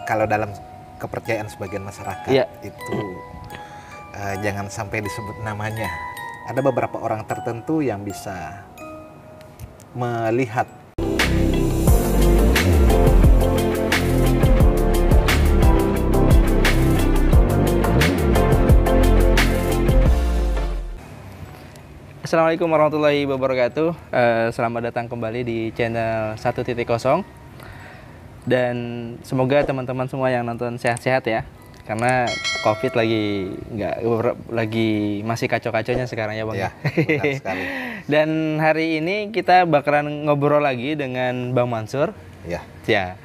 kalau dalam kepercayaan sebagian masyarakat itu jangan sampai disebut namanya. Ada beberapa orang tertentu yang bisa melihat. Assalamualaikum warahmatullahi wabarakatuh. Selamat datang kembali di channel 1.0. Dan semoga teman-teman semua yang nonton sehat-sehat ya. Karena COVID lagi masih kacau-kacaunya sekarang ya Bang. Ya, benar sekali. Dan hari ini kita bakalan ngobrol lagi dengan Bang Mansur. Ya.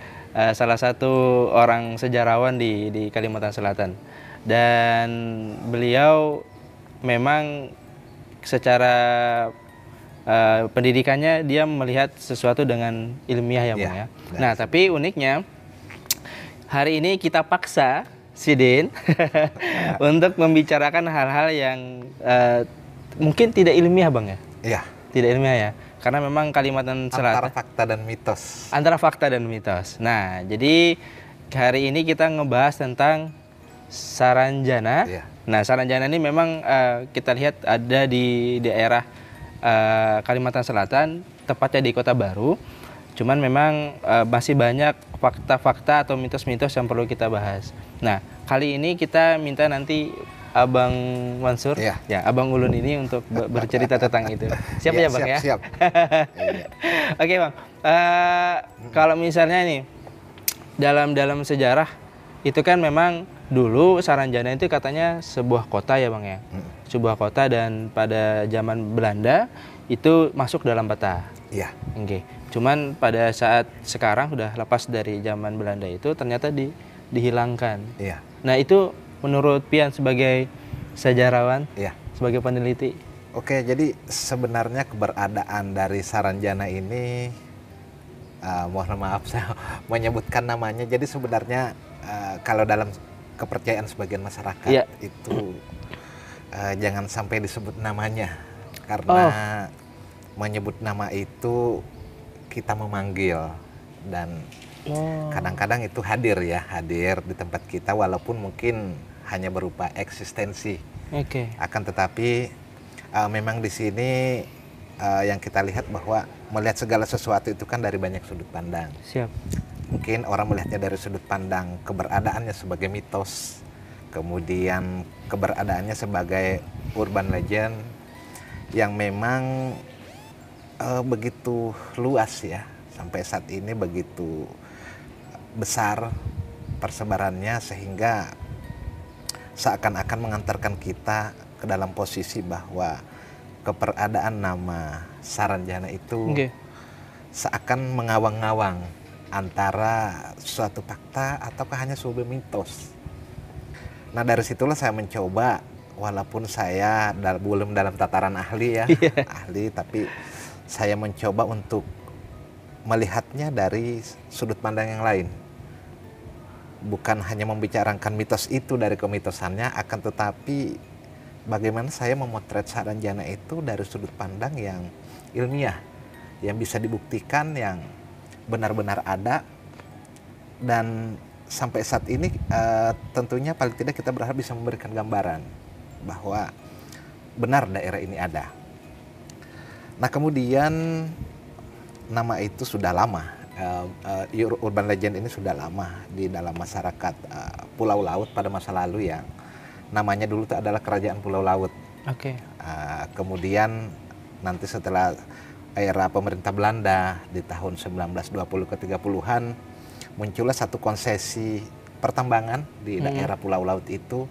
Salah satu orang sejarawan di Kalimantan Selatan. Dan beliau memang secara pendidikannya dia melihat sesuatu dengan ilmiah ya Bang ya. Nah tapi uniknya hari ini kita paksa Sidin untuk membicarakan hal-hal yang mungkin tidak ilmiah Bang ya. Iya. Tidak ilmiah ya. Karena memang Kalimantan Selatan antara fakta dan mitos. Antara fakta dan mitos. Nah jadi hari ini kita ngebahas tentang Saranjana. Iya. Nah, Saranjana ini memang kita lihat ada di daerah Kalimantan Selatan, tepatnya di Kota Baru. Cuman memang masih banyak fakta-fakta atau mitos-mitos yang perlu kita bahas. Nah, kali ini kita minta nanti Abang Mansur, ya Abang Ulun ini untuk bercerita tentang itu. Siap ya Bang ya? Siap. Oke Bang, kalau misalnya nih dalam sejarah itu kan memang dulu Saranjana itu katanya sebuah kota ya Bang ya. Sebuah kota dan pada zaman Belanda itu masuk dalam peta. Iya. Oke. Cuman pada saat sekarang sudah lepas dari zaman Belanda itu ternyata dihilangkan. Iya. Nah, itu menurut Pian sebagai sejarawan, sebagai peneliti. Oke, jadi sebenarnya keberadaan dari Saranjana ini mohon maaf saya menyebutkan namanya. Jadi sebenarnya kalau dalam kepercayaan sebagian masyarakat itu jangan sampai disebut namanya karena menyebut nama itu kita memanggil dan kadang-kadang itu hadir di tempat kita walaupun mungkin hanya berupa eksistensi. Akan tetapi memang di sini yang kita lihat bahwa melihat segala sesuatu itu kan dari banyak sudut pandang. Siap. Mungkin orang melihatnya dari sudut pandang keberadaannya sebagai mitos, kemudian keberadaannya sebagai urban legend yang memang begitu luas ya, sampai saat ini begitu besar persebarannya sehingga seakan-akan mengantarkan kita ke dalam posisi bahwa keberadaan nama Saranjana itu seakan mengawang-awang antara suatu fakta ataukah hanya sebuah mitos. Nah dari situlah saya mencoba, walaupun saya belum dalam tataran ahli ahli, tapi saya mencoba untuk melihatnya dari sudut pandang yang lain. Bukan hanya membicarakan mitos itu dari kemitosannya, akan tetapi bagaimana saya memotret Saranjana itu dari sudut pandang yang ilmiah, yang bisa dibuktikan, yang benar-benar ada, dan sampai saat ini tentunya paling tidak kita berharap bisa memberikan gambaran bahwa benar daerah ini ada. Nah kemudian nama itu sudah lama, urban legend ini sudah lama di dalam masyarakat Pulau Laut pada masa lalu yang namanya dulu itu adalah Kerajaan Pulau Laut. Kemudian nanti setelah era pemerintah Belanda di tahun 1920 ke 30-an muncullah satu konsesi pertambangan di daerah Pulau Laut itu,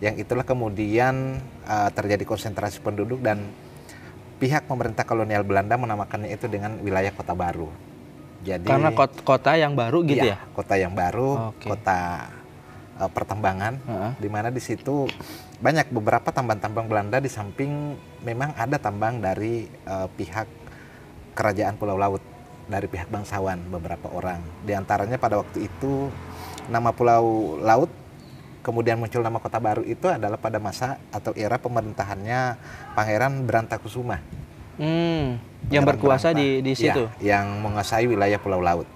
yang itulah kemudian terjadi konsentrasi penduduk dan pihak pemerintah kolonial Belanda menamakannya itu dengan wilayah Kota Baru. Jadi karena kota yang baru gitu ya? Kota yang baru, kota pertambangan, di mana di situ banyak beberapa tambang-tambang Belanda, di samping memang ada tambang dari pihak Kerajaan Pulau Laut, dari pihak bangsawan beberapa orang. Di antaranya pada waktu itu nama Pulau Laut, kemudian muncul nama Kota Baru itu adalah pada masa atau era pemerintahannya Pangeran Berantakusuma. Yang berkuasa di situ? Ya, yang menguasai wilayah Pulau Laut.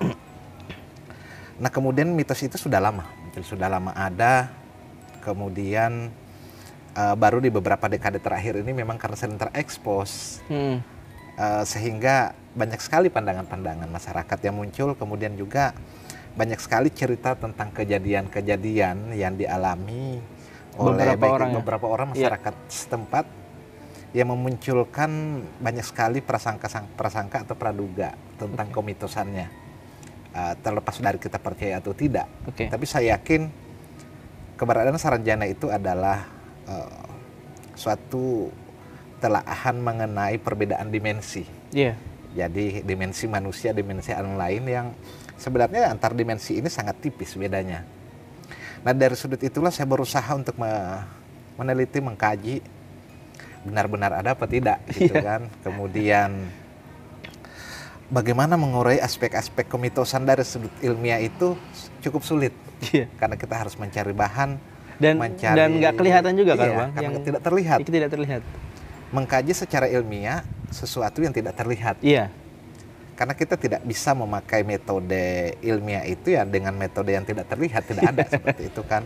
Nah kemudian mitos itu sudah lama, sudah lama ada, kemudian baru di beberapa dekade terakhir ini memang karena sering terekspos, sehingga banyak sekali pandangan-pandangan masyarakat yang muncul, kemudian juga banyak sekali cerita tentang kejadian-kejadian yang dialami oleh beberapa orang masyarakat setempat yang memunculkan banyak sekali prasangka atau praduga tentang komitosannya, terlepas dari kita percaya atau tidak. Tapi saya yakin keberadaan Saranjana itu adalah suatu telaahan mengenai perbedaan dimensi. Jadi dimensi manusia, dimensi alam lain yang sebenarnya antar dimensi ini sangat tipis bedanya. Nah dari sudut itulah saya berusaha untuk meneliti, mengkaji benar-benar ada apa tidak gitu kan. Kemudian bagaimana mengurai aspek-aspek komitosan dari sudut ilmiah itu cukup sulit. Karena kita harus mencari bahan dan nggak kelihatan juga kan Bang? Karena tidak terlihat. Tidak terlihat. Mengkaji secara ilmiah sesuatu yang tidak terlihat. Karena kita tidak bisa memakai metode ilmiah itu ya dengan metode yang tidak terlihat, tidak ada seperti itu kan.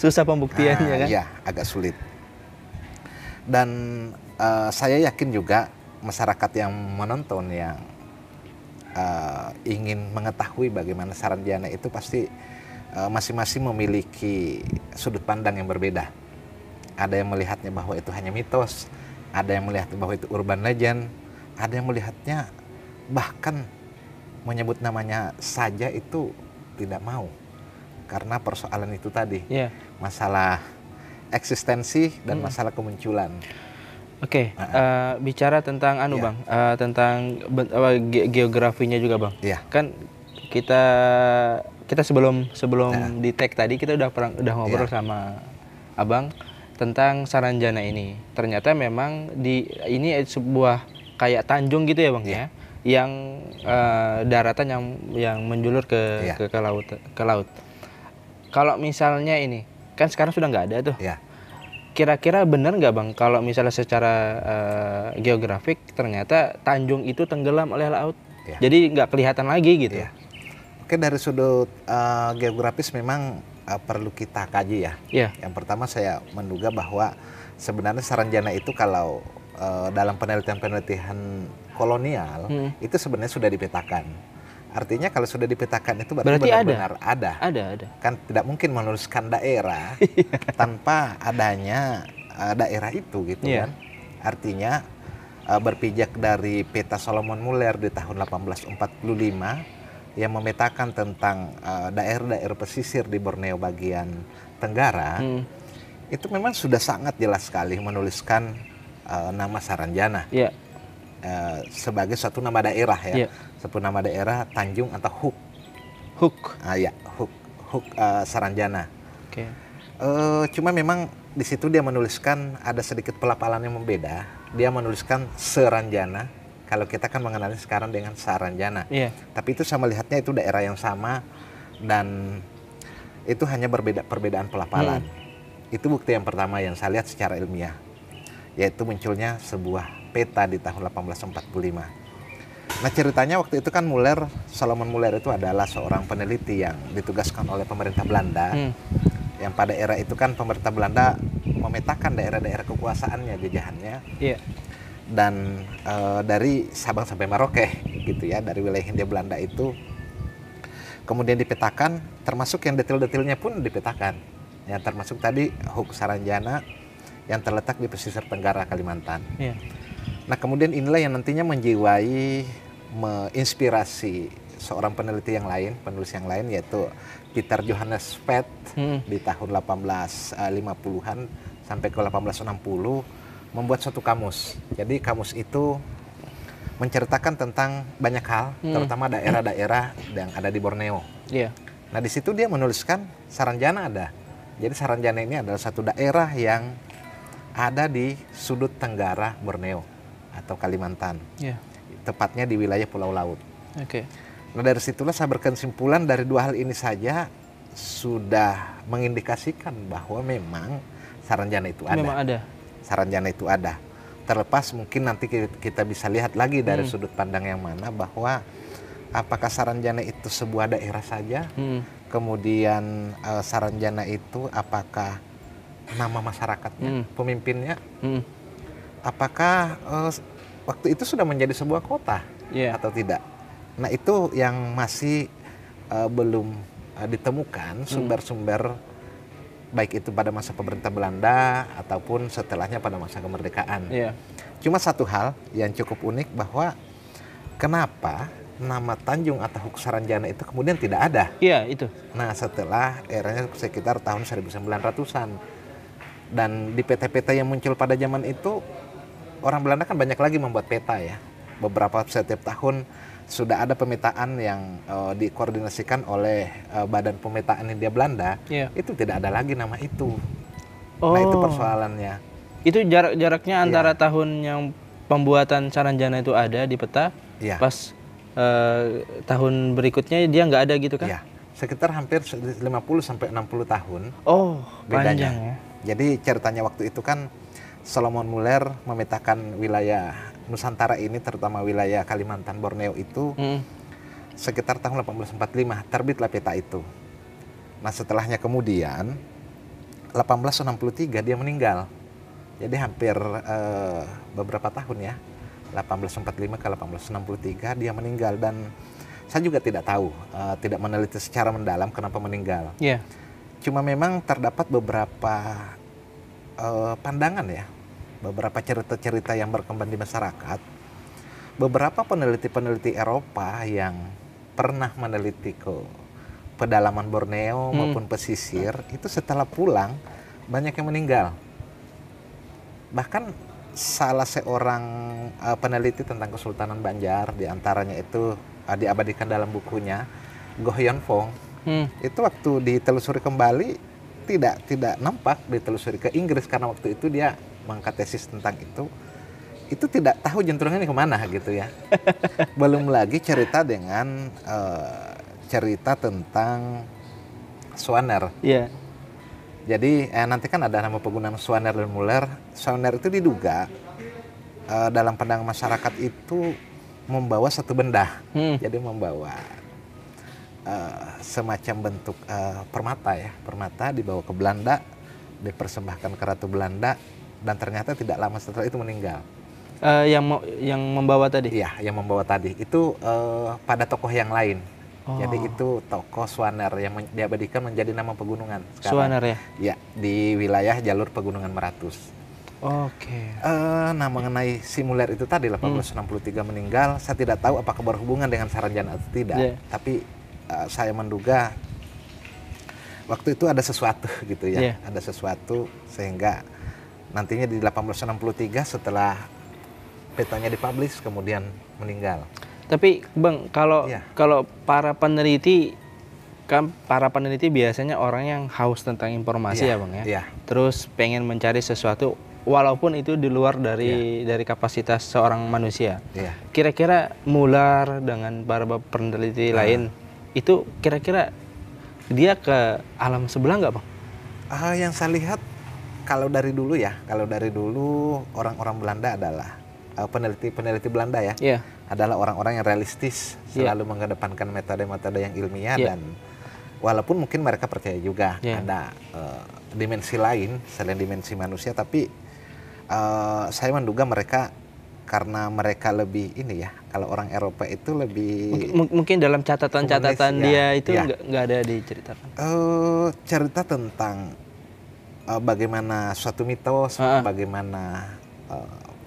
Susah pembuktiannya kan? Iya, agak sulit. Dan saya yakin juga masyarakat yang menonton yang ingin mengetahui bagaimana Saranjana itu pasti masing-masing memiliki sudut pandang yang berbeda. Ada yang melihatnya bahwa itu hanya mitos, ada yang melihat bahwa itu urban legend, ada yang melihatnya bahkan menyebut namanya saja itu tidak mau. Karena persoalan itu tadi, masalah eksistensi dan masalah kemunculan. Bicara tentang Bang, tentang geografinya juga Bang. Kan kita sebelum di tag tadi kita udah ngobrol sama Abang tentang Saranjana ini. Ternyata memang ini sebuah kayak tanjung gitu ya Bang ya, yang daratan yang menjulur ke laut. Kalau misalnya ini kan sekarang sudah nggak ada tuh. Kira-kira benar nggak Bang kalau misalnya secara geografik ternyata tanjung itu tenggelam oleh laut, jadi nggak kelihatan lagi gitu. Oke, dari sudut geografis memang perlu kita kaji ya. Yang pertama saya menduga bahwa sebenarnya Saranjana itu kalau dalam penelitian kolonial itu sebenarnya sudah dipetakan. Artinya kalau sudah dipetakan itu berarti benar-benar ada. Kan tidak mungkin menuliskan daerah tanpa adanya daerah itu gitu kan. Artinya berpijak dari peta Solomon Muller di tahun 1845 yang memetakan tentang daerah-daerah pesisir di Borneo bagian tenggara, itu memang sudah sangat jelas sekali menuliskan nama Saranjana sebagai suatu nama daerah suatu nama daerah Tanjung atau Huk Saranjana. Cuma memang di situ dia menuliskan ada sedikit pelafalan yang membeda. Dia menuliskan Seranjana. Kalau kita kan mengenalnya sekarang dengan Saranjana. Tapi itu saya melihatnya itu daerah yang sama dan itu hanya perbedaan pelafalan. Itu bukti yang pertama yang saya lihat secara ilmiah, yaitu munculnya sebuah peta di tahun 1845. Nah ceritanya waktu itu kan Solomon Muller itu adalah seorang peneliti yang ditugaskan oleh pemerintah Belanda. Yang pada era itu kan pemerintah Belanda memetakan daerah-daerah kekuasaannya, jajahannya. Dan dari Sabang sampai Merauke gitu ya, dari wilayah Hindia Belanda itu kemudian dipetakan, termasuk yang detail-detailnya pun dipetakan. Yang termasuk tadi Huk Saranjana yang terletak di pesisir tenggara Kalimantan. Nah kemudian inilah yang nantinya menginspirasi seorang peneliti yang lain, penulis yang lain, yaitu Peter Johannes Speth di tahun 1850-an sampai ke 1860 membuat suatu kamus. Jadi kamus itu menceritakan tentang banyak hal, terutama daerah-daerah yang ada di Borneo. Nah di situ dia menuliskan Saranjana ada. Jadi Saranjana ini adalah satu daerah yang ada di sudut tenggara Borneo atau Kalimantan. Tepatnya di wilayah Pulau Laut. Nah dari situlah saya berkesimpulan dari dua hal ini saja sudah mengindikasikan bahwa memang Saranjana itu ada. Saranjana itu ada. Terlepas mungkin nanti kita bisa lihat lagi dari sudut pandang yang mana bahwa apakah Saranjana itu sebuah daerah saja? Kemudian Saranjana itu apakah nama masyarakatnya, pemimpinnya? Apakah waktu itu sudah menjadi sebuah kota atau tidak? Nah itu yang masih belum ditemukan sumber-sumber, baik itu pada masa pemerintah Belanda ataupun setelahnya pada masa kemerdekaan. Cuma satu hal yang cukup unik, bahwa kenapa nama Tanjung atau Huk Saranjana itu kemudian tidak ada. Itu. Nah setelah eranya sekitar tahun 1900-an. Dan di peta-peta yang muncul pada zaman itu, orang Belanda kan banyak lagi membuat peta ya. Beberapa setiap tahun sudah ada pemetaan yang dikoordinasikan oleh Badan Pemetaan Hindia Belanda. Itu tidak ada lagi nama itu. Nah itu persoalannya. Itu jaraknya antara tahun yang pembuatan Saranjana itu ada di peta, pas tahun berikutnya dia nggak ada gitu kan? Sekitar hampir 50 sampai 60 tahun. Panjang ya. Jadi ceritanya waktu itu kan Solomon Muller memetakan wilayah Nusantara ini, terutama wilayah Kalimantan, Borneo itu sekitar tahun 1845 terbitlah peta itu. Nah setelahnya kemudian 1863 dia meninggal. Jadi hampir beberapa tahun ya, 1845 ke 1863 dia meninggal, dan saya juga tidak tahu, tidak meneliti secara mendalam kenapa meninggal. Cuma memang terdapat beberapa pandangan ya, beberapa cerita-cerita yang berkembang di masyarakat. Beberapa peneliti-peneliti Eropa yang pernah meneliti ke pedalaman Borneo maupun pesisir, itu setelah pulang banyak yang meninggal. Bahkan salah seorang peneliti tentang Kesultanan Banjar, diantaranya itu diabadikan dalam bukunya Goh Yon Fong, itu waktu ditelusuri kembali tidak nampak ditelusuri ke Inggris, karena waktu itu dia mengangkat tesis tentang itu tidak tahu jentrungannya kemana gitu ya. Belum lagi cerita dengan cerita tentang Swaner. Jadi nanti kan ada nama penggunaan Swaner dan Muller. Swaner itu diduga dalam pandangan masyarakat itu membawa satu benda. Jadi membawa semacam bentuk permata ya, permata dibawa ke Belanda, dipersembahkan ke Ratu Belanda, dan ternyata tidak lama setelah itu meninggal. Yang membawa tadi? Iya, yang membawa tadi itu pada tokoh yang lain. Jadi itu tokoh Swaner yang diabadikan menjadi nama pegunungan sekarang. Swaner ya? Ya, di wilayah jalur pegunungan Meratus. Nah mengenai si Muller itu tadi 1863 meninggal, saya tidak tahu apakah berhubungan dengan Saranjana atau tidak. Tapi saya menduga waktu itu ada sesuatu gitu ya, ada sesuatu sehingga nantinya di 1863 setelah petanya dipublish kemudian meninggal. Tapi Bang, kalau para peneliti kan, para peneliti biasanya orang yang haus tentang informasi ya Bang ya. Terus pengen mencari sesuatu walaupun itu di luar dari kapasitas seorang manusia. Kira-kira Muller dengan para peneliti lain itu kira-kira dia ke alam sebelah nggak Bang? Yang saya lihat kalau dari dulu ya, orang-orang Belanda adalah peneliti Belanda ya, adalah orang-orang yang realistis, selalu mengedepankan metode-metode yang ilmiah, dan walaupun mungkin mereka percaya juga ada dimensi lain selain dimensi manusia, tapi saya menduga mereka, karena mereka lebih ini ya, kalau orang Eropa itu lebih mungkin dalam catatan-catatan dia itu nggak ada diceritakan. Cerita tentang bagaimana suatu mitos, bagaimana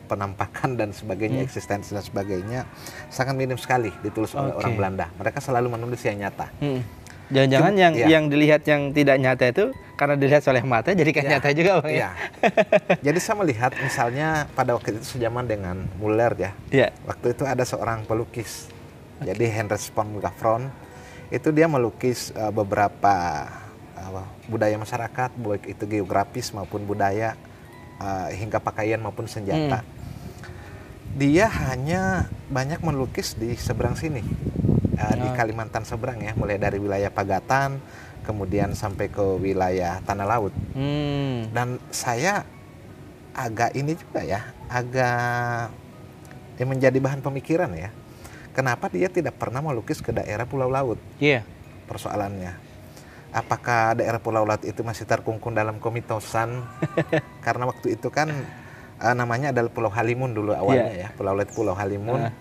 penampakan dan sebagainya, eksistensi dan sebagainya, sangat minim sekali ditulis oleh orang Belanda. Mereka selalu menulis yang nyata. Jangan-jangan yang dilihat yang tidak nyata itu karena dilihat oleh mata jadi kan nyata juga Bang ya. Jadi saya melihat misalnya pada waktu itu sejaman dengan Muller ya. Waktu itu ada seorang pelukis. Jadi Hendrik von Gaffron itu dia melukis beberapa budaya masyarakat, baik itu geografis maupun budaya, hingga pakaian maupun senjata. Dia hanya banyak melukis di seberang sini, di Kalimantan seberang ya, mulai dari wilayah Pagatan, kemudian sampai ke wilayah Tanah Laut. Dan saya agak ini juga ya, agak menjadi bahan pemikiran ya. kenapa dia tidak pernah melukis ke daerah Pulau Laut? Iya. Persoalannya, apakah daerah Pulau Laut itu masih terkungkung dalam komitosan? Karena waktu itu kan namanya adalah Pulau Halimun dulu awalnya ya, Pulau Laut Pulau Halimun.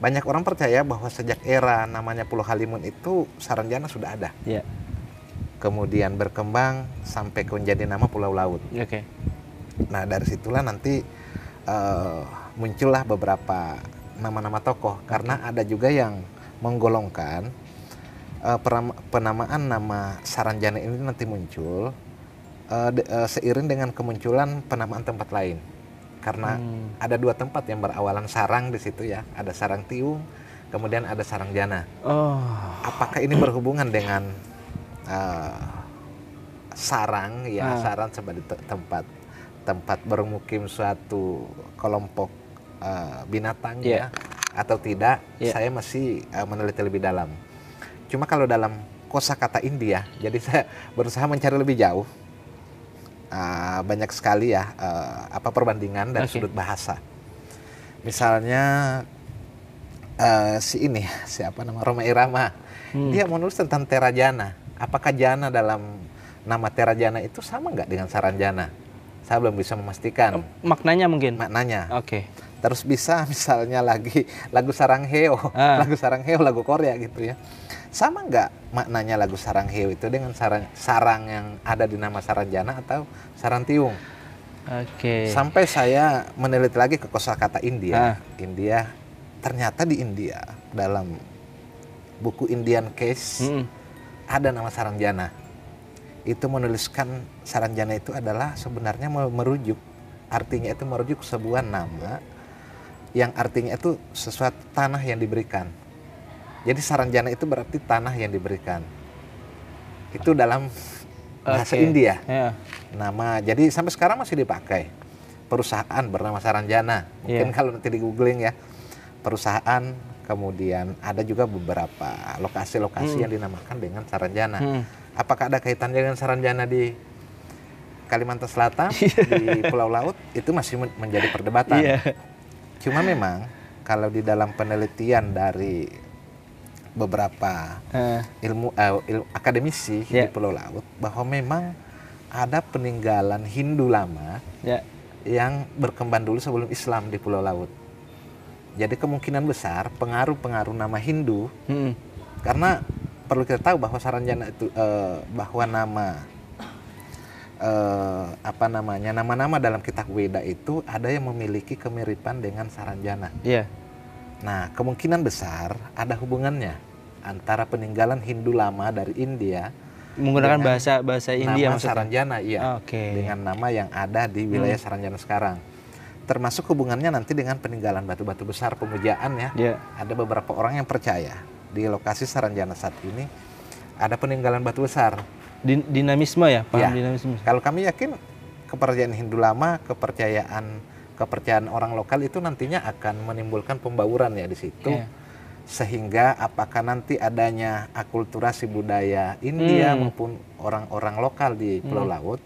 Banyak orang percaya bahwa sejak era namanya Pulau Halimun itu Saranjana sudah ada. Iya. Kemudian berkembang sampai menjadi nama Pulau Laut. Oke. Nah dari situlah nanti muncullah beberapa nama-nama tokoh, karena ada juga yang menggolongkan penamaan nama Saranjana ini nanti muncul seiring dengan kemunculan penamaan tempat lain, karena ada 2 tempat yang berawalan sarang di situ ya, ada Sarang Tiung, kemudian ada Sarangjana. Apakah ini berhubungan dengan sarang ya, sarang sebagai tempat bermukim suatu kelompok binatang ya atau tidak, saya masih meneliti lebih dalam. Cuma kalau dalam kosakata India, jadi saya berusaha mencari lebih jauh, banyak sekali ya perbandingan dari sudut bahasa. Misalnya siapa nama Rhoma Irama, dia menulis tentang Terajana. Apakah jana dalam nama Terajana itu sama nggak dengan Saranjana? Saya belum bisa memastikan. Maknanya mungkin? Maknanya. Oke. Terus bisa misalnya lagi lagu Sarangheo, lagu Sarangheo, lagu Korea gitu ya. Sama nggak maknanya lagu Sarangheo itu dengan sarang yang ada di nama Saranjana atau Sarantiung? Oke. Sampai saya meneliti lagi ke kosakata India. India, ternyata di India dalam buku Indian Case ada nama Saranjana. Itu menuliskan Saranjana itu adalah sebenarnya merujuk, artinya itu merujuk sebuah nama yang artinya itu sesuatu tanah yang diberikan. Jadi Saranjana itu berarti tanah yang diberikan. Itu dalam bahasa India. Nama, jadi sampai sekarang masih dipakai. Perusahaan bernama Saranjana. Mungkin kalau nanti di googling ya, perusahaan, kemudian ada juga beberapa lokasi-lokasi yang dinamakan dengan Saranjana. Apakah ada kaitannya dengan Saranjana di Kalimantan Selatan, di Pulau Laut? Itu masih menjadi perdebatan. Cuma memang kalau di dalam penelitian dari beberapa ilmu akademisi di Pulau Laut, bahwa memang ada peninggalan Hindu lama yang berkembang dulu sebelum Islam di Pulau Laut. Jadi kemungkinan besar pengaruh-pengaruh nama Hindu, karena perlu kita tahu bahwa Saranjana itu bahwa nama-nama dalam kitab Weda itu ada yang memiliki kemiripan dengan Saranjana. Nah, kemungkinan besar ada hubungannya antara peninggalan Hindu lama dari India menggunakan bahasa India nama Saranjana, dengan nama yang ada di wilayah Saranjana sekarang. Termasuk hubungannya nanti dengan peninggalan batu-batu besar pemujaan ya. Ada beberapa orang yang percaya di lokasi Saranjana saat ini ada peninggalan batu besar. Dinamisme ya, paham dinamisme. Kalau kami yakin kepercayaan Hindu lama, kepercayaan orang lokal itu nantinya akan menimbulkan pembauran ya di situ. Sehingga apakah nanti adanya akulturasi budaya India maupun orang-orang lokal di Pulau Laut,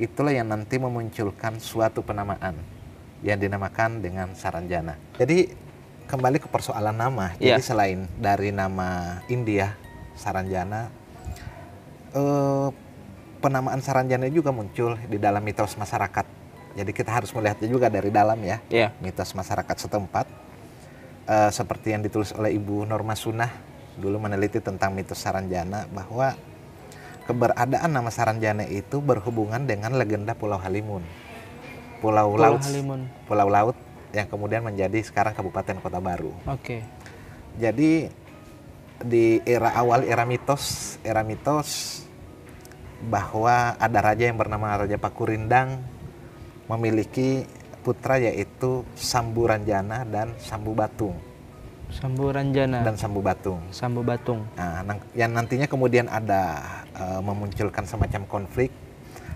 itulah yang nanti memunculkan suatu penamaan yang dinamakan dengan Saranjana. Jadi kembali ke persoalan nama. Jadi selain dari nama India Saranjana, penamaan Saranjana juga muncul di dalam mitos masyarakat. Jadi kita harus melihatnya juga dari dalam ya, mitos masyarakat setempat. Seperti yang ditulis oleh Ibu Norma Sunah dulu meneliti tentang mitos Saranjana, bahwa keberadaan nama Saranjana itu berhubungan dengan legenda Pulau Halimun. Pulau Laut yang kemudian menjadi sekarang Kabupaten Kota Baru. Jadi di era mitos bahwa ada raja yang bernama Raja Pakurindang memiliki putra yaitu Samburanjana dan Sambubatung. Sambubatung. Nah, yang nantinya kemudian ada memunculkan semacam konflik,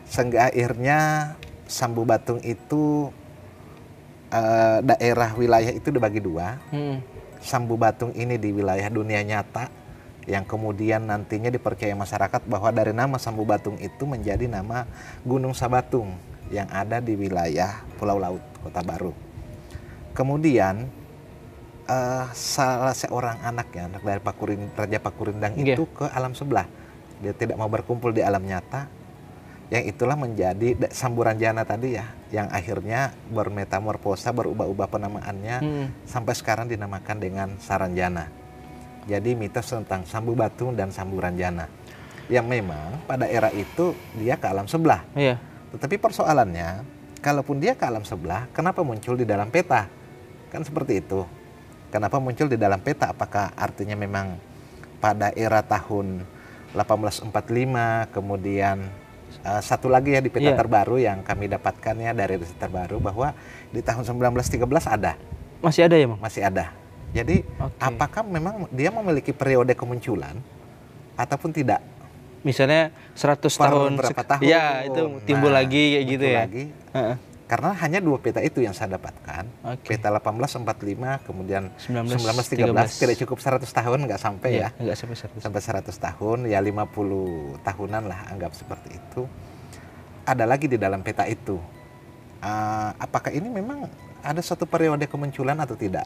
sehingga akhirnya Sambubatung itu daerah wilayah itu dibagi 2. Sambubatung ini di wilayah dunia nyata, yang kemudian nantinya dipercaya masyarakat bahwa dari nama Sambubatung itu menjadi nama Gunung Sabatung yang ada di wilayah Pulau Laut Kota Baru. Kemudian salah seorang anaknya, anak dari Raja Pakurindang itu ke alam sebelah. Dia tidak mau berkumpul di alam nyata, yang itulah menjadi Samburanjana tadi ya, yang akhirnya bermetamorfosa, berubah-ubah penamaannya sampai sekarang dinamakan dengan Saranjana. Jadi mitos tentang Sambu Batu dan Samburanjana, yang memang pada era itu dia ke alam sebelah. Iya. Tetapi persoalannya, kalaupun dia ke alam sebelah, kenapa muncul di dalam peta? Kan seperti itu. Kenapa muncul di dalam peta? Apakah artinya memang pada era tahun 1845, kemudian satu lagi ya di peta terbaru yang kami dapatkan ya dari riset terbaru, bahwa di tahun 1913 ada. Masih ada ya, Bang? Masih ada. Jadi apakah memang dia memiliki periode kemunculan ataupun tidak? Misalnya 100 tahun. Berapa tahun? Ya, itu timbul lagi kayak gitu ya. Lagi. Karena hanya 2 peta itu yang saya dapatkan. Peta 1845, kemudian 1913. Tidak cukup 100 tahun, nggak sampai ya. Nggak sampai 100. Sampai 100 tahun, ya 50 tahunan lah, anggap seperti itu. Ada lagi di dalam peta itu. Apakah ini memang ada suatu periode kemunculan atau tidak?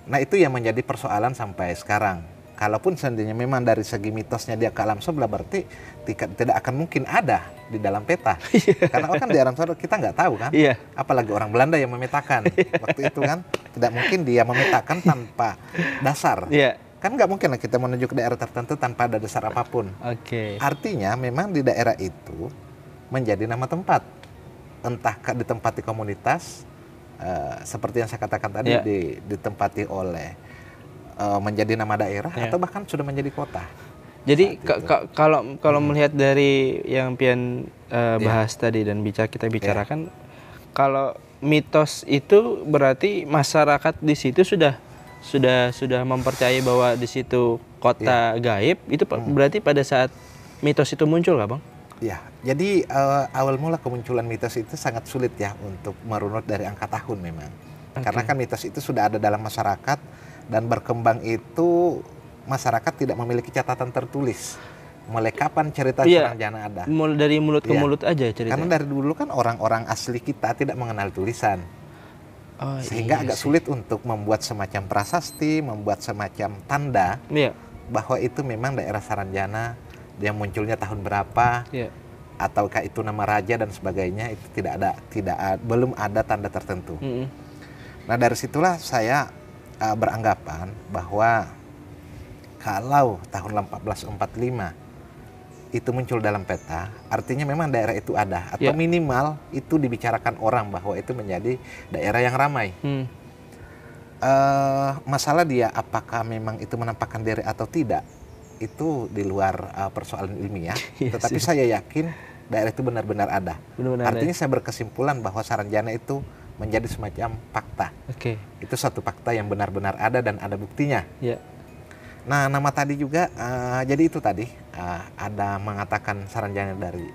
Nah, itu yang menjadi persoalan sampai sekarang. Kalaupun seandainya memang dari segi mitosnya dia ke alam sebelah, berarti tidak akan mungkin ada di dalam peta. Karena kan di alam sebelah kita nggak tahu kan. Apalagi orang Belanda yang memetakan. Waktu itu kan tidak mungkin dia memetakan tanpa dasar. Kan nggak mungkin lah kita menuju ke daerah tertentu tanpa ada dasar apapun. Artinya memang di daerah itu menjadi nama tempat. Entah ditempati komunitas, seperti yang saya katakan tadi, ditempati oleh menjadi nama daerah, atau bahkan sudah menjadi kota. Jadi kalau melihat dari yang Pian bahas tadi dan kita bicarakan, kalau mitos itu berarti masyarakat di situ sudah mempercayai bahwa di situ kota gaib. Itu berarti pada saat mitos itu muncul nggak, Bang? Ya, jadi awal mula kemunculan mitos itu sangat sulit ya untuk merunut dari angka tahun memang. Karena kan mitos itu sudah ada dalam masyarakat, dan berkembang itu masyarakat tidak memiliki catatan tertulis. Mulai kapan cerita Saranjana ada? Dari mulut ke mulut aja cerita. Karena dari dulu kan orang-orang asli kita tidak mengenal tulisan. Sehingga agak sulit untuk membuat semacam prasasti, membuat semacam tanda bahwa itu memang daerah Saranjana, dia munculnya tahun berapa, ataukah itu nama raja dan sebagainya, itu belum ada tanda tertentu. Nah, dari situlah saya beranggapan bahwa kalau tahun 1445 itu muncul dalam peta, artinya memang daerah itu ada, atau minimal itu dibicarakan orang bahwa itu menjadi daerah yang ramai. Masalah dia apakah memang itu menampakkan diri atau tidak, itu di luar persoalan ilmiah. Tetapi saya yakin daerah itu benar-benar ada. Artinya saya berkesimpulan bahwa Saranjana itu menjadi semacam fakta. Itu satu fakta yang benar-benar ada dan ada buktinya. Nah, nama tadi juga, jadi itu tadi ada mengatakan Saranjana dari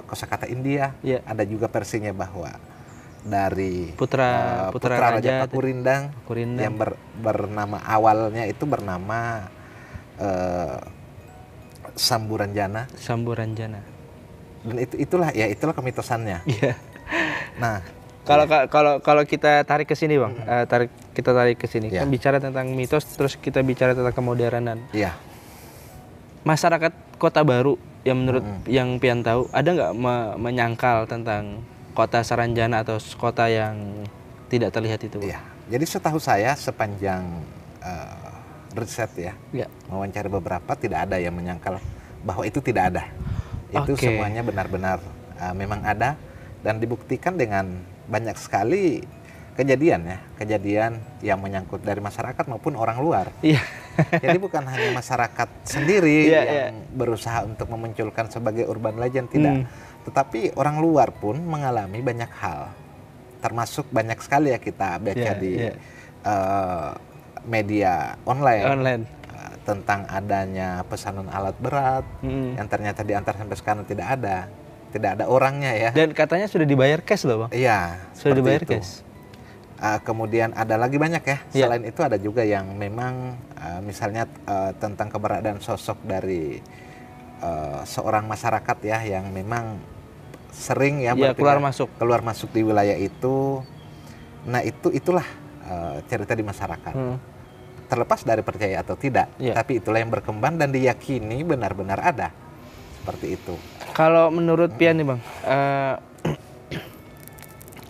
kosakata India. Ada juga versinya bahwa dari putra Raja Pakurindang yang bernama awalnya itu bernama Samburanjana. Dan itulah kemitosannya. Nah, kalau kita tarik ke sini, Bang, kita tarik ke sini, kan bicara tentang mitos, terus kita bicara tentang kemodernan. Masyarakat Kota Baru yang menurut yang Pian tahu, ada nggak menyangkal tentang kota Saranjana atau kota yang tidak terlihat itu? Jadi setahu saya sepanjang riset mewawancara beberapa, tidak ada yang menyangkal bahwa itu tidak ada. Itu semuanya benar-benar memang ada, dan dibuktikan dengan banyak sekali kejadian yang menyangkut dari masyarakat maupun orang luar. Jadi bukan hanya masyarakat sendiri yang berusaha untuk memunculkan sebagai urban legend, tidak. Tetapi orang luar pun mengalami banyak hal. Termasuk banyak sekali ya kita baca di media online. Tentang adanya pesanan alat berat yang ternyata diantar sampai sekarang tidak ada orangnya ya. Dan katanya sudah dibayar cash loh, Bang. Iya, sudah dibayar cash. Kemudian ada lagi banyak ya. Selain itu ada juga yang memang misalnya tentang keberadaan sosok dari seorang masyarakat ya, yang memang sering ya keluar masuk di wilayah itu. Nah, itulah cerita di masyarakat. Terlepas dari percaya atau tidak, tapi itulah yang berkembang dan diyakini benar-benar ada. Seperti itu. Kalau menurut Pian nih Bang,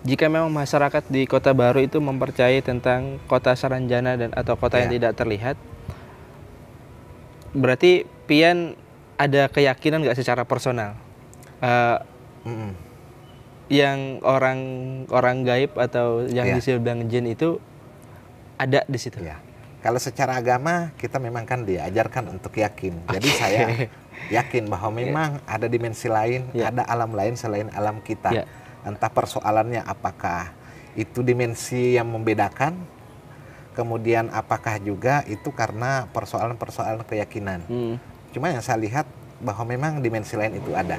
jika memang masyarakat di Kota Baru itu mempercayai tentang kota Saranjana dan atau kota yang tidak terlihat, berarti Pian ada keyakinan nggak secara personal yang orang gaib atau yang disebut jin itu ada di situ? Ya. Kalau secara agama kita memang kan diajarkan untuk yakin. Jadi saya yakin bahwa memang ada dimensi lain, ada alam lain selain alam kita. Entah persoalannya apakah itu dimensi yang membedakan, kemudian apakah juga itu karena persoalan-persoalan keyakinan. Cuma yang saya lihat bahwa memang dimensi lain itu ada.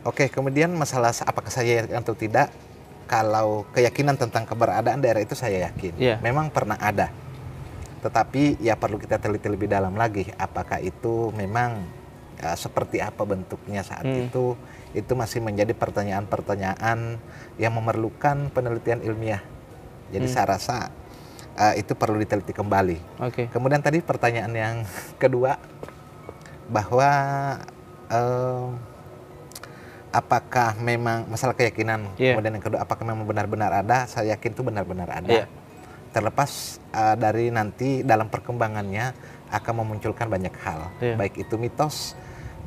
Oke, kemudian masalah apakah saya yakin atau tidak, kalau keyakinan tentang keberadaan daerah itu saya yakin. Memang pernah ada. Tetapi ya perlu kita teliti lebih dalam lagi, apakah itu memang seperti apa bentuknya saat itu masih menjadi pertanyaan-pertanyaan yang memerlukan penelitian ilmiah. Jadi saya rasa itu perlu diteliti kembali. Kemudian tadi pertanyaan yang kedua, bahwa apakah memang masalah keyakinan, kemudian yang kedua apakah memang benar-benar ada, saya yakin itu benar-benar ada. Terlepas dari nanti dalam perkembangannya akan memunculkan banyak hal, baik itu mitos,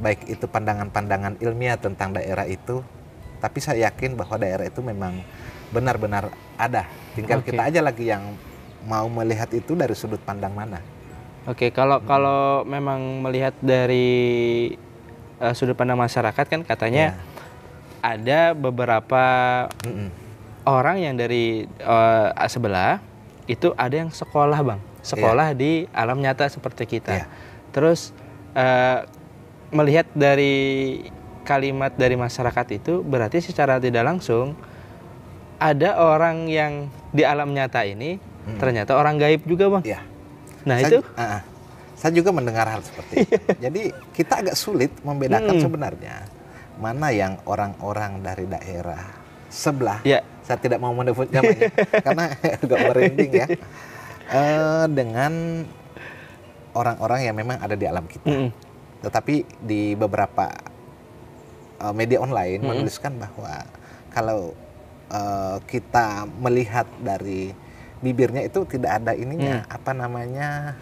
baik itu pandangan-pandangan ilmiah tentang daerah itu, tapi saya yakin bahwa daerah itu memang benar-benar ada. Tinggal kita aja lagi yang mau melihat itu dari sudut pandang mana. Kalau memang melihat dari sudut pandang masyarakat kan katanya ada beberapa orang yang dari sebelah itu ada yang sekolah Bang, sekolah di alam nyata seperti kita. Terus melihat dari kalimat dari masyarakat itu berarti secara tidak langsung ada orang yang di alam nyata ini ternyata orang gaib juga Bang. Nah saya juga mendengar hal seperti itu. Jadi kita agak sulit membedakan sebenarnya mana yang orang-orang dari daerah sebelah. Saya tidak mau menyebut namanya karena agak merinding ya. Dengan orang-orang yang memang ada di alam kita. Tetapi di beberapa media online menuliskan bahwa kalau kita melihat dari bibirnya itu tidak ada ininya, apa namanya,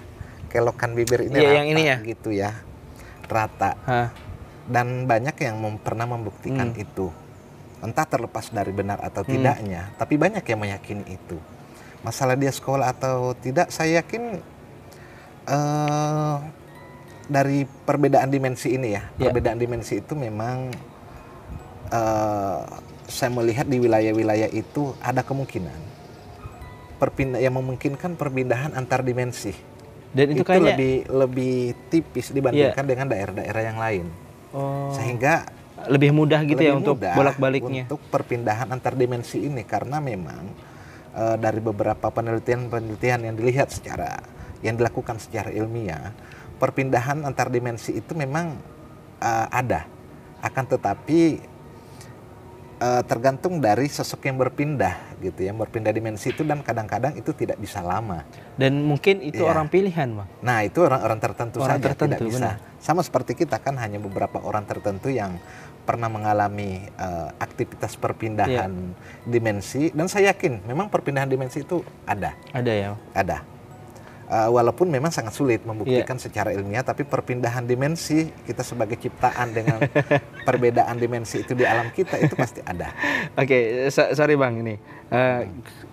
kelokan bibir ini rata, yang ini ya? Gitu ya, rata. Dan banyak yang pernah membuktikan itu. Entah terlepas dari benar atau tidaknya, tapi banyak yang meyakini itu. Masalah dia sekolah atau tidak, saya yakin dari perbedaan dimensi ini ya, perbedaan dimensi itu memang saya melihat di wilayah-wilayah itu ada kemungkinan yang memungkinkan perpindahan antar dimensi. Dan itu kayaknya lebih tipis dibandingkan dengan daerah-daerah yang lain. Sehingga lebih mudah gitu ya untuk bolak-baliknya. Untuk perpindahan antar dimensi ini, karena memang dari beberapa penelitian yang dilihat yang dilakukan secara ilmiah, perpindahan antar dimensi itu memang ada. Akan tetapi tergantung dari sosok yang berpindah gitu ya, berpindah dimensi itu, dan kadang-kadang itu tidak bisa lama. Dan mungkin itu orang pilihan Bang. Nah itu orang-orang tertentu saja tidak bisa. Sama seperti kita kan hanya beberapa orang tertentu yang pernah mengalami aktivitas perpindahan dimensi, dan saya yakin memang perpindahan dimensi itu ada. Ada ya? Ada. Walaupun memang sangat sulit membuktikan secara ilmiah, tapi perpindahan dimensi kita sebagai ciptaan dengan perbedaan dimensi itu di alam kita itu pasti ada. Sorry Bang, ini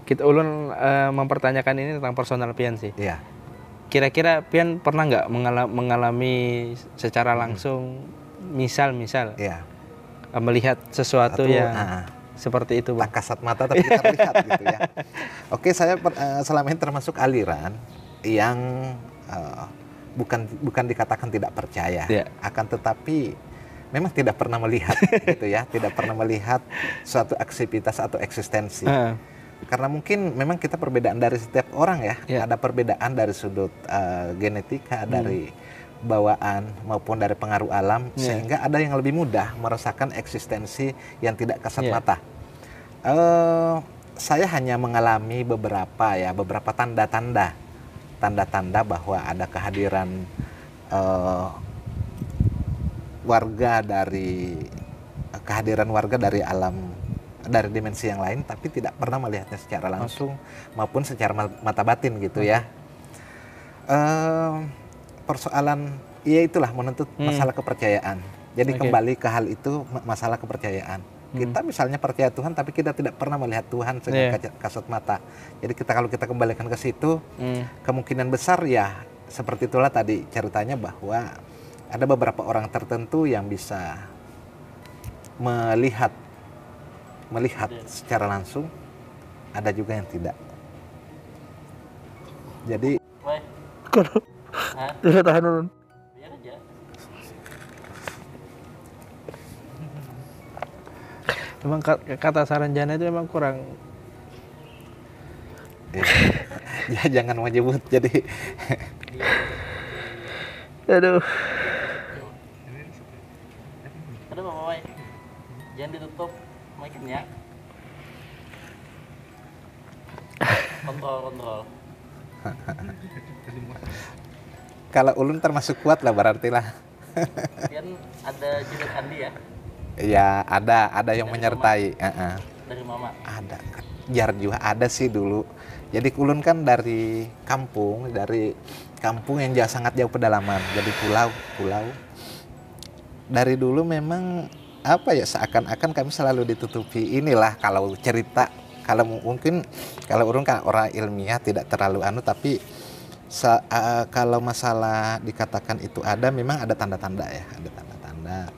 kita ulun mempertanyakan ini tentang personal Pian sih. Kira-kira Pian pernah nggak mengalami secara langsung, misal melihat sesuatu yang seperti itu Bang? Tak kasat mata tapi kita lihat gitu ya. Saya selama ini termasuk aliran yang bukan dikatakan tidak percaya, akan tetapi memang tidak pernah melihat gitu ya, tidak pernah melihat suatu aktivitas atau eksistensi. Karena mungkin memang kita perbedaan dari setiap orang ya, ada perbedaan dari sudut genetika, dari bawaan maupun dari pengaruh alam, sehingga ada yang lebih mudah merasakan eksistensi yang tidak kasat mata. saya hanya mengalami beberapa tanda-tanda bahwa ada kehadiran warga dari alam, dari dimensi yang lain, tapi tidak pernah melihatnya secara langsung maupun secara mata batin gitu ya. Persoalan ya itulah menuntut masalah kepercayaan. Jadi kembali ke hal itu, masalah kepercayaan. Kita misalnya percaya Tuhan tapi kita tidak pernah melihat Tuhan dengan kasat mata. Jadi kalau kita kembalikan ke situ, kemungkinan besar ya seperti itulah tadi ceritanya, bahwa ada beberapa orang tertentu yang bisa melihat secara langsung, ada juga yang tidak. Jadi tidak tahan dulu. Biar aja. Emang kata Saranjana itu emang kurang. Ya jangan menyebut jadi. Aduh. Aduh Bapak Wai, jangan ditutup mic-nya. Kontrol. Kalau ulun termasuk kuat lah berarti lah. Kan ada juga Andi ya? Ya ada yang menyertai. Dari Mama. Ada. Jar juga ada sih dulu. Jadi ulun kan dari kampung yang sangat jauh pedalaman. Jadi pulau. Dari dulu memang apa ya, seakan-akan kami selalu ditutupi inilah kalau cerita. Kalau mungkin kalau urung kan orang ilmiah tidak terlalu tapi kalau masalah dikatakan itu ada, memang ada tanda-tanda ya, ada tanda-tanda.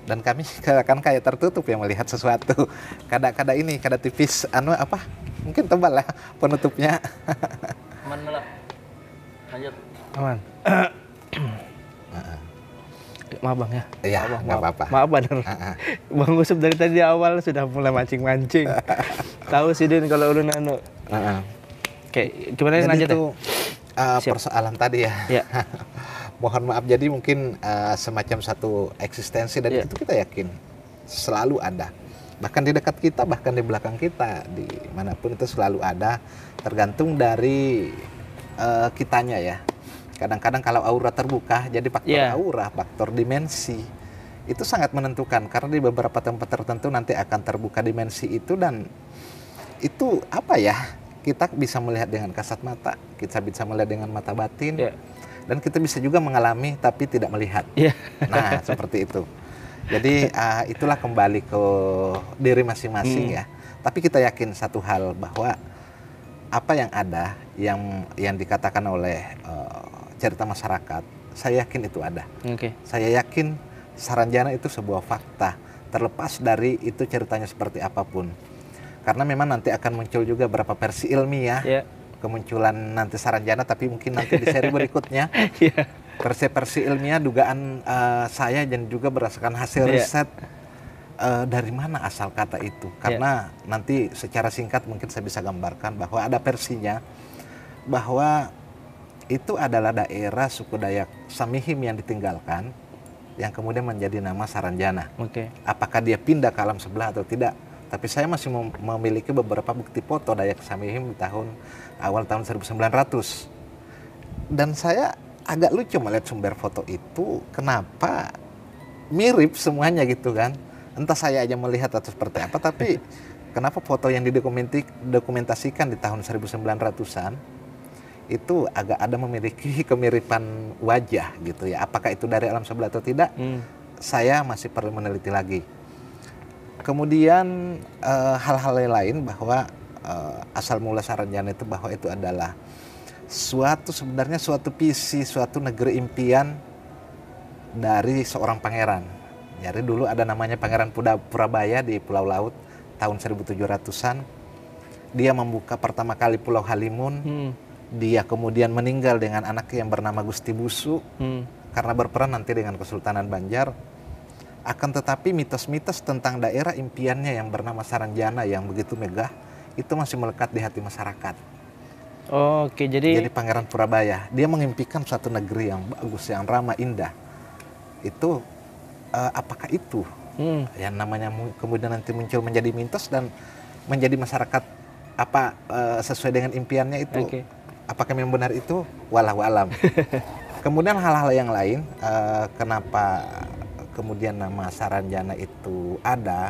Dan kami kan kayak tertutup ya melihat sesuatu. Kada tipis mungkin tebal lah penutupnya. Aman lah. Lanjut. Aman. Maaf Bang ya. Iya, nggak apa-apa. Maaf bener. Bang Usup dari tadi awal sudah mulai mancing-mancing. Tahu sih Din kalau ulun Oke, gimana lanjut itu persoalan tadi ya. Mohon maaf, jadi mungkin semacam satu eksistensi, dan itu kita yakin selalu ada. Bahkan di dekat kita, bahkan di belakang kita, di manapun itu selalu ada, tergantung dari kitanya ya. Kadang-kadang kalau aura terbuka, jadi faktor aura, faktor dimensi, itu sangat menentukan. Karena di beberapa tempat tertentu nanti akan terbuka dimensi itu, dan itu kita bisa melihat dengan kasat mata, kita bisa melihat dengan mata batin, dan kita bisa juga mengalami tapi tidak melihat. Nah, seperti itu. Jadi itulah kembali ke diri masing-masing ya. Tapi kita yakin satu hal, bahwa apa yang ada, yang dikatakan oleh cerita masyarakat, saya yakin itu ada. Saya yakin Saranjana itu sebuah fakta, terlepas dari itu ceritanya seperti apapun. Karena memang nanti akan muncul juga beberapa versi ilmiah, kemunculan nanti Saranjana, tapi mungkin nanti di seri berikutnya. Versi ilmiah, dugaan saya, dan juga berdasarkan hasil riset, dari mana asal kata itu. Karena nanti secara singkat mungkin saya bisa gambarkan bahwa ada versinya, bahwa itu adalah daerah suku Dayak Samihim yang ditinggalkan, yang kemudian menjadi nama Saranjana. Apakah dia pindah ke alam sebelah atau tidak? Tapi saya masih memiliki beberapa bukti foto Dayak Samihim di awal tahun 1900. Dan saya agak lucu melihat sumber foto itu, kenapa mirip semuanya gitu kan. Entah saya aja melihat atau seperti apa, tapi kenapa foto yang didokumentasikan di tahun 1900-an itu agak ada memiliki kemiripan wajah gitu ya. Apakah itu dari alam sebelah atau tidak? Saya masih perlu meneliti lagi. Kemudian hal-hal lain, bahwa asal mula Saranjana itu, bahwa itu adalah sebenarnya suatu visi, suatu negeri impian dari seorang pangeran. Jadi dulu ada namanya Pangeran Purabaya di Pulau Laut tahun 1700-an. Dia membuka pertama kali Pulau Halimun. Dia kemudian meninggal dengan anaknya yang bernama Gusti Busu, karena berperan nanti dengan Kesultanan Banjar. Akan tetapi mitos-mitos tentang daerah impiannya yang bernama Saranjana yang begitu megah, itu masih melekat di hati masyarakat. Jadi Pangeran Purabaya, dia mengimpikan suatu negeri yang bagus, yang ramah, indah. Itu apakah itu yang namanya kemudian nanti muncul menjadi mitos dan menjadi masyarakat apa sesuai dengan impiannya itu. Apakah memang benar itu? Wallahu alam. Kemudian hal-hal yang lain, kenapa kemudian nama Saranjana itu ada?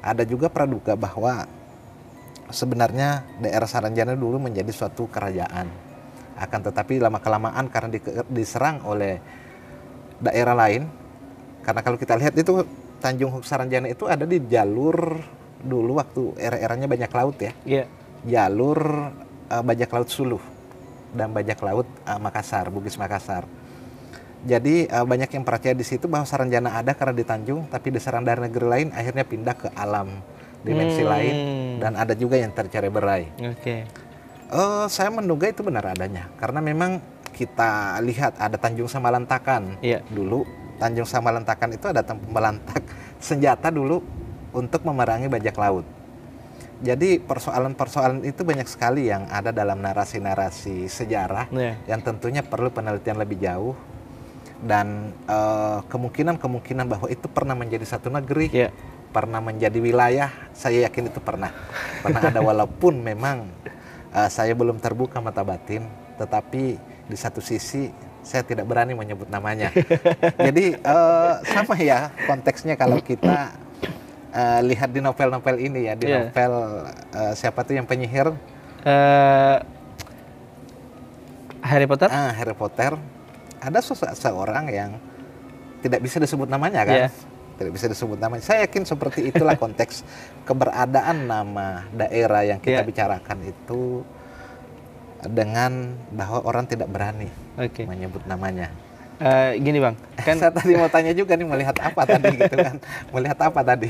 Ada juga praduga bahwa sebenarnya daerah Saranjana dulu menjadi suatu kerajaan. Akan tetapi lama-kelamaan karena diserang oleh daerah lain. Karena kalau kita lihat itu Tanjung Huk Saranjana itu ada di jalur dulu waktu era-eranya bajak laut ya. Jalur bajak laut Suluh dan bajak laut Makassar, Bugis Makassar. Jadi banyak yang percaya di situ bahwa Saranjana ada karena di Tanjung, tapi diserang dari negeri lain, akhirnya pindah ke alam dimensi lain, dan ada juga yang tercerai berai. Saya menduga itu benar adanya, karena memang kita lihat ada Tanjung Samalantakan dulu. Tanjung Samalantakan itu ada melantak senjata dulu untuk memerangi bajak laut. Jadi persoalan-persoalan itu banyak sekali yang ada dalam narasi-narasi sejarah yang tentunya perlu penelitian lebih jauh, dan kemungkinan bahwa itu pernah menjadi satu negeri, pernah menjadi wilayah, saya yakin itu pernah ada, walaupun memang saya belum terbuka mata batin, tetapi di satu sisi saya tidak berani menyebut namanya. Jadi sama ya konteksnya kalau kita lihat di novel-novel ini ya, di novel siapa tuh yang penyihir? Harry Potter? Harry Potter. Ada seorang yang tidak bisa disebut namanya kan? Tidak bisa disebut namanya. Saya yakin seperti itulah konteks keberadaan nama daerah yang kita bicarakan itu, dengan bahwa orang tidak berani menyebut namanya. Gini Bang, kan saya tadi mau tanya juga nih, melihat apa tadi gitu kan? Melihat apa tadi?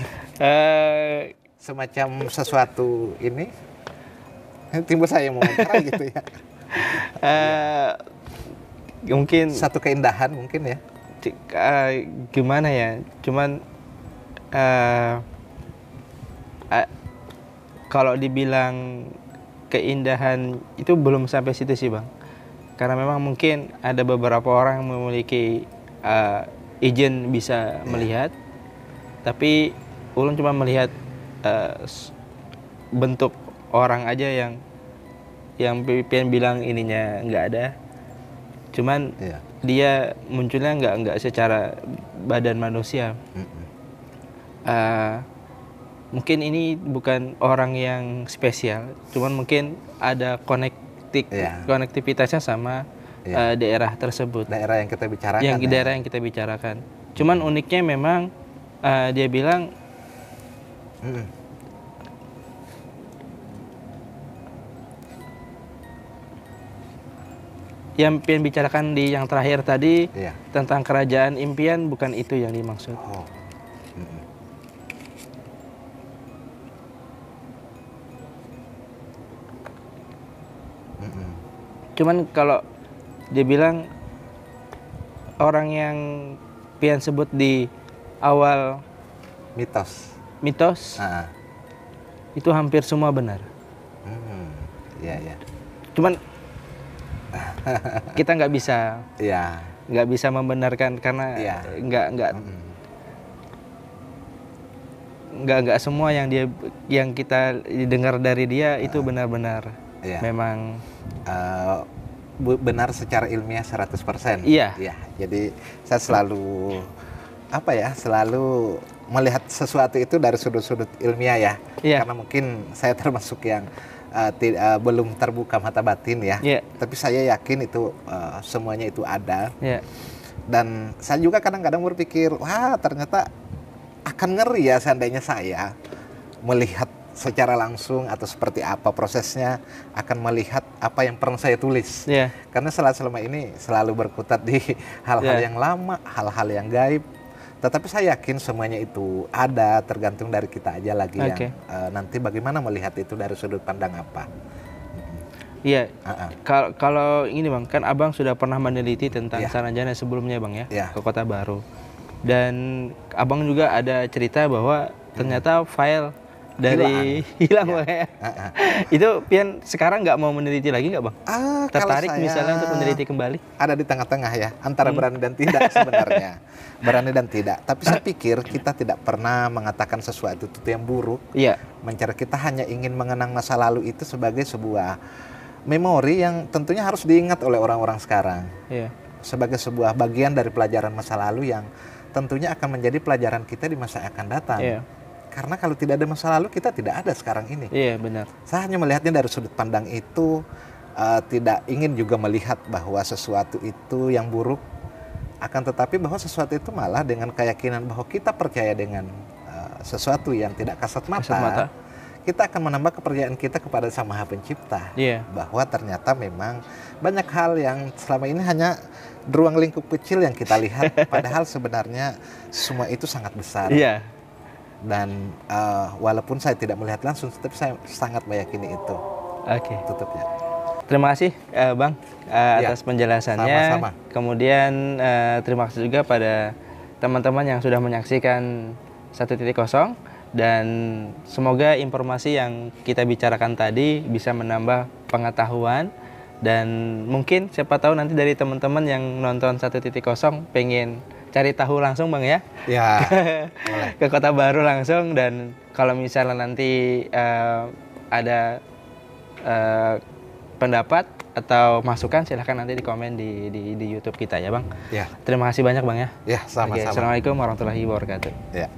Semacam sesuatu ini timbul saya mau bicara gitu ya. Mungkin satu keindahan mungkin ya. Gimana ya? Cuman kalau dibilang keindahan itu belum sampai situ sih Bang. Karena memang mungkin ada beberapa orang yang memiliki izin bisa melihat, tapi ulun cuma melihat bentuk orang aja yang pengen bilang ininya nggak ada. Cuman dia munculnya nggak secara badan manusia. Mungkin ini bukan orang yang spesial, cuman mungkin ada konektivitasnya sama daerah tersebut. Daerah yang kita bicarakan. Daerah yang kita bicarakan. Cuman uniknya memang dia bilang yang pengen bicarakan di yang terakhir tadi tentang kerajaan impian, bukan itu yang dimaksud. Cuman kalau dia bilang orang yang pian sebut di awal mitos itu hampir semua benar. Cuman kita nggak bisa membenarkan karena nggak semua yang kita dengar dari dia itu benar-benar memang benar secara ilmiah 100%. Jadi saya selalu selalu melihat sesuatu itu dari sudut-sudut ilmiah ya. Karena mungkin saya termasuk yang belum terbuka mata batin ya. Tapi saya yakin itu semuanya itu ada. Dan saya juga kadang-kadang berpikir, wah ternyata akan ngeri ya seandainya saya melihat secara langsung atau seperti apa prosesnya, akan melihat apa yang pernah saya tulis. Karena selama ini selalu berkutat di hal-hal yang lama, hal-hal yang gaib. Tetapi saya yakin semuanya itu ada, tergantung dari kita aja lagi yang nanti bagaimana melihat itu dari sudut pandang apa. Kalau ini Bang, kan Abang sudah pernah meneliti tentang Saranjana sebelumnya Bang ya, ke Kota Baru. Dan Abang juga ada cerita bahwa ternyata file dari hilang Bang ya. Itu pian sekarang nggak mau meneliti lagi nggak Bang? Tertarik misalnya untuk meneliti kembali? Ada di tengah-tengah ya, antara berani dan tidak sebenarnya. Berani dan tidak. Tapi saya pikir kita tidak pernah mengatakan sesuatu itu yang buruk. Iya. Mencari, kita hanya ingin mengenang masa lalu itu sebagai sebuah memori yang tentunya harus diingat oleh orang-orang sekarang. Iya. Sebagai sebuah bagian dari pelajaran masa lalu yang tentunya akan menjadi pelajaran kita di masa yang akan datang. Iya. Karena kalau tidak ada masa lalu, kita tidak ada sekarang ini. Iya, benar. Saya hanya melihatnya dari sudut pandang itu, tidak ingin juga melihat bahwa sesuatu itu yang buruk, akan tetapi bahwa sesuatu itu malah dengan keyakinan bahwa kita percaya dengan sesuatu yang tidak kasat mata, kita akan menambah kepercayaan kita kepada Sang Maha Pencipta. Iya. Bahwa ternyata memang banyak hal yang selama ini hanya ruang lingkup kecil yang kita lihat, padahal sebenarnya semua itu sangat besar. Iya. Dan walaupun saya tidak melihat langsung, tapi saya sangat meyakini itu. Oke. Tutupnya. Terima kasih Bang atas penjelasannya. Sama-sama. Kemudian terima kasih juga pada teman-teman yang sudah menyaksikan 1.0 dan semoga informasi yang kita bicarakan tadi bisa menambah pengetahuan dan mungkin siapa tahu nanti dari teman-teman yang nonton 1.0 pengen cari tahu langsung Bang ya. Ya, boleh. Ke Kota Baru langsung, dan kalau misalnya nanti ada pendapat atau masukan silahkan nanti di komen di YouTube kita ya Bang. Ya. Terima kasih banyak Bang ya. Ya, sama-sama. Oke, Assalamualaikum warahmatullahi wabarakatuh. Ya.